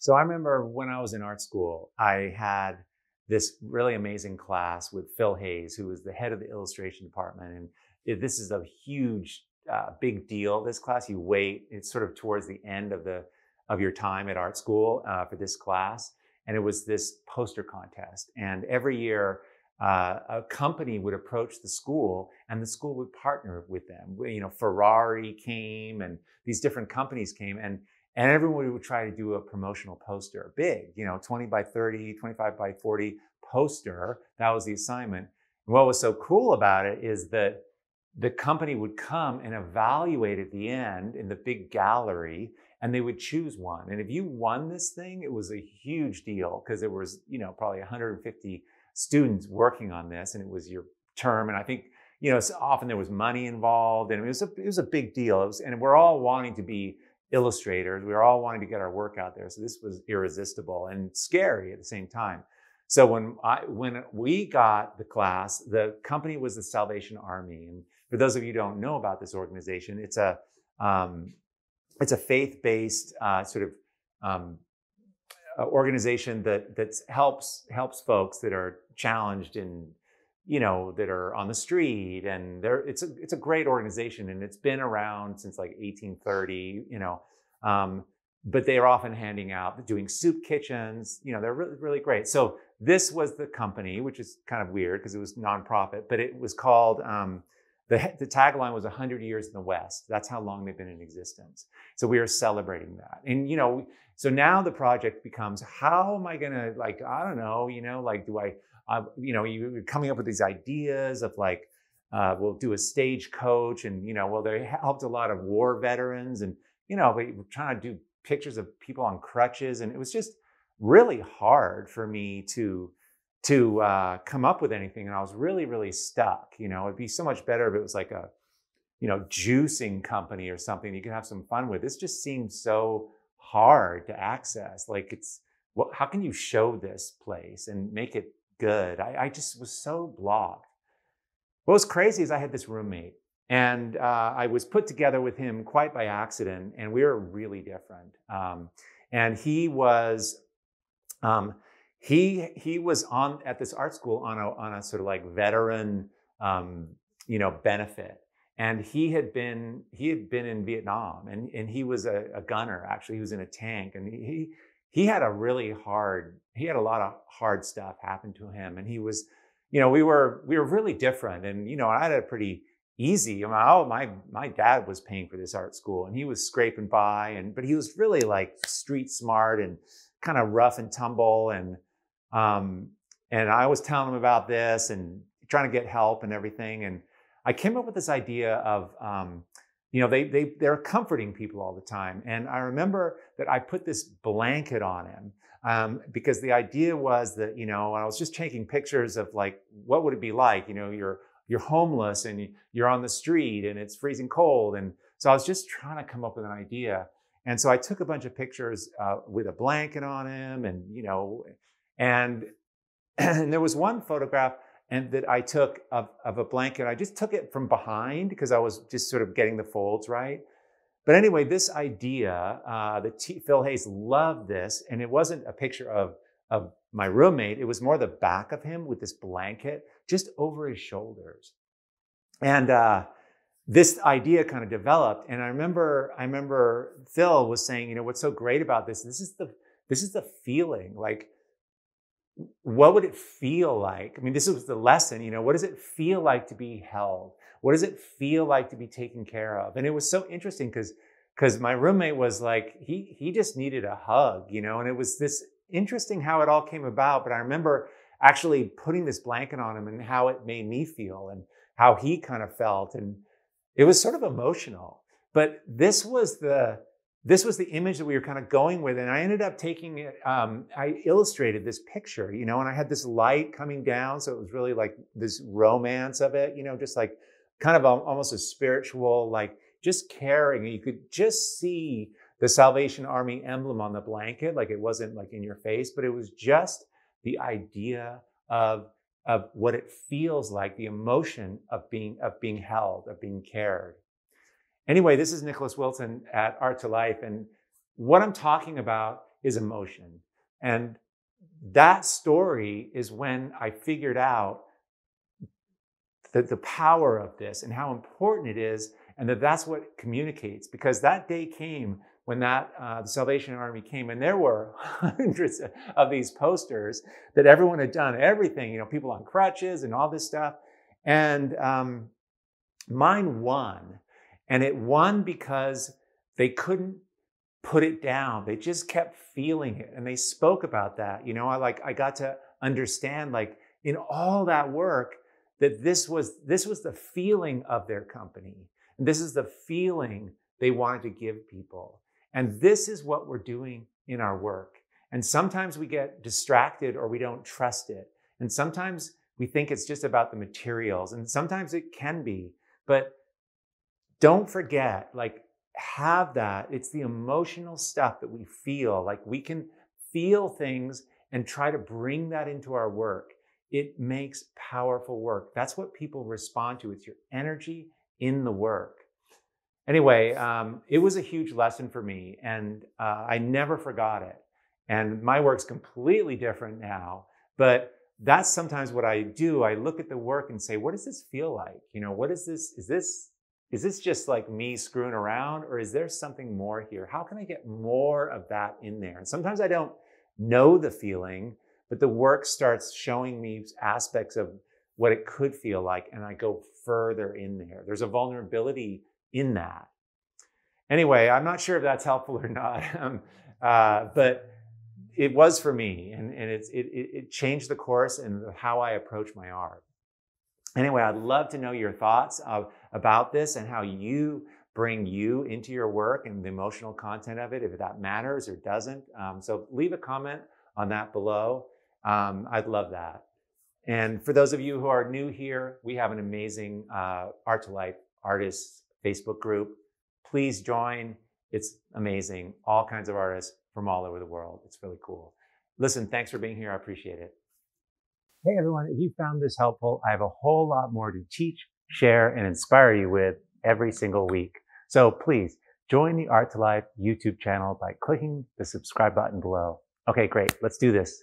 So I remember when I was in art school, I had this really amazing class with Phil Hayes, who was the head of the illustration department. And this is a huge, big deal. This class, you wait. It's sort of towards the end of your time at art school for this class. And it was this poster contest. And every year, a company would approach the school, and the school would partner with them. You know, Ferrari came, and these different companies came, and everyone would try to do a promotional poster, big, 20 by 30, 25 by 40 poster. That was the assignment. And what was so cool about it is that the company would come and evaluate at the end in the big gallery, and they would choose one. And if you won this thing, it was a huge deal because there was, probably 150 students working on this, and it was your term. And I think, so often there was money involved, and it was a big deal. And we're all wanting to be illustrators. We were all wanting to get our work out there. So this was irresistible and scary at the same time. So when we got the class, the company was the Salvation Army. And for those of you who don't know about this organization, it's a faith-based organization that helps folks that are challenged and that are on the street, and it's a great organization, and it's been around since like 1830, but they are often handing out, doing soup kitchens, they're really, really great. So this was the company, which is kind of weird because it was nonprofit, but it was called, the tagline was 100 years in the West. That's how long they've been in existence. So we are celebrating that. And, so now the project becomes, how am I going to, I don't know, do I, you're coming up with these ideas of we'll do a stagecoach, and, they helped a lot of war veterans, and, we're trying to do pictures of people on crutches. And it was just really hard for me to come up with anything. And I was really, really stuck. It'd be so much better if it was like a, juicing company or something you could have some fun with. This just seemed so hard to access. How can you show this place and make it good? I just was so blocked. What was crazy is I had this roommate, and I was put together with him quite by accident, and we were really different. And he was he was at this art school on a sort of veteran benefit. And he had been in Vietnam, and he was a gunner. Actually, he was in a tank, and he had a lot of hard stuff happen to him. And he was, we were really different. And, I had it pretty easy. My dad was paying for this art school, and he was scraping by, but he was really street smart and kind of rough and tumble. And I was telling him about this and trying to get help and everything. And I came up with this idea of, they're comforting people all the time. And I remember that I put this blanket on him because the idea was that, I was just taking pictures of what would it be like? You're homeless and you're on the street and it's freezing cold. And so I was just trying to come up with an idea. And so I took a bunch of pictures with a blanket on him, and there was one photograph that I took of a blanket. I just took it from behind because I was just sort of getting the folds right. But anyway, this idea, Phil Hayes loved this, and it wasn't a picture of my roommate. It was more the back of him with this blanket just over his shoulders. And this idea kind of developed. And I remember Phil was saying, what's so great about this? This is the feeling. What would it feel like? I mean, this was the lesson, what does it feel like to be held? What does it feel like to be taken care of? And it was so interesting because my roommate was he just needed a hug, and it was this interesting how it all came about. But I remember actually putting this blanket on him and how it made me feel and how he kind of felt. And it was sort of emotional, but this was the image that we were kind of going with. And I ended up taking it, I illustrated this picture, and I had this light coming down. So it was really this romance of it, just kind of almost a spiritual, just caring. And you could just see the Salvation Army emblem on the blanket. It wasn't in your face, but it was just the idea of what it feels like, the emotion of being held, of being cared. Anyway, this is Nicholas Wilson at Art to Life. And what I'm talking about is emotion. And that story is when I figured out the power of this and how important it is, and that's what communicates. Because that day came when the Salvation Army came, and there were hundreds of these posters that everyone had done everything, people on crutches and all this stuff. And mine won. And it won because they couldn't put it down. They just kept feeling it. And they spoke about that. I got to understand, like, in all that work, that this was the feeling of their company. And this is the feeling they wanted to give people. And this is what we're doing in our work. And sometimes we get distracted or we don't trust it. And sometimes we think it's just about the materials. And sometimes it can be. But don't forget, like, have that. It's the emotional stuff that we feel. Like, we can feel things and try to bring that into our work. It makes powerful work. That's what people respond to. It's your energy in the work. Anyway, it was a huge lesson for me, and I never forgot it. And my work's completely different now, but that's sometimes what I do. I look at the work and say, what does this feel like? What is this? Is this just like me screwing around, or is there something more here? How can I get more of that in there? And sometimes I don't know the feeling, but the work starts showing me aspects of what it could feel like, and I go further in there. There's a vulnerability in that. Anyway, I'm not sure if that's helpful or not, but it was for me, and it changed the course and how I approach my art. Anyway, I'd love to know your thoughts about this and how you bring you into your work and the emotional content of it, if that matters or doesn't. So leave a comment on that below. I'd love that. And for those of you who are new here, we have an amazing Art to Life Artists Facebook group. Please join. It's amazing. All kinds of artists from all over the world. It's really cool. Listen, thanks for being here. I appreciate it. Hey everyone, if you found this helpful, I have a whole lot more to teach, share, and inspire you with every single week. So please join the Art to Life YouTube channel by clicking the subscribe button below. Okay, great. Let's do this.